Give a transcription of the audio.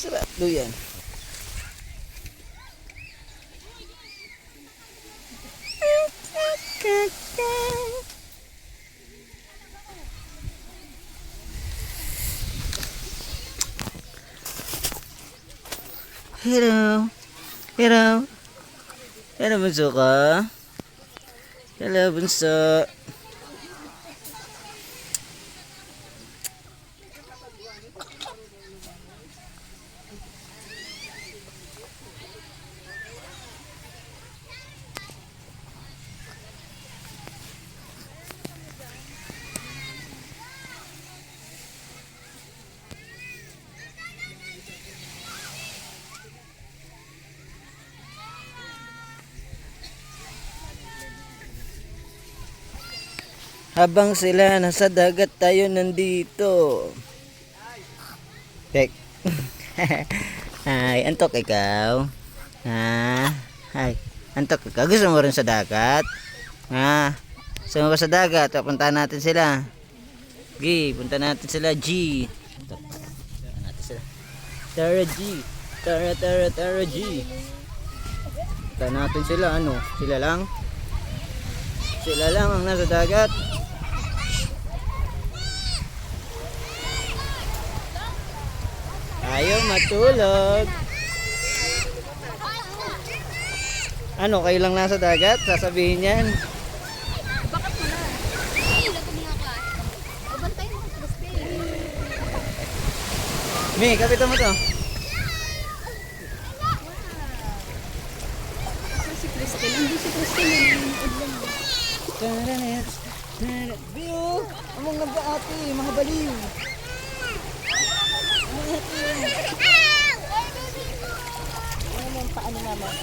Sarap duyan. Hello. Hello. Hello, bunso ka. Hello, bunso. Habang sila nasa dagat, tayo nandito. Tek. Ay, antok ikaw? Ha? Ay, antok ikaw? Gusto mo rin sa dagat? Ha? Gusto mo ba sa dagat? Punta natin sila. G, punta natin sila. G. Punta natin sila. Tara G. Tara G. Punta natin sila. Ano? Sila lang? Sila lang ang nasa dagat. Ayaw matulog. Ano, kayo lang nasa dagat? Sasabihin yan. Bakit mo na? Ay, lagom nga ka. Babantay mo ang Kriste. May, kapitan mo to. Si Kriste, hindi si Kriste nanonood lang. Biyo! Among nag-aati, mga baliw. Ano naman, paano naman?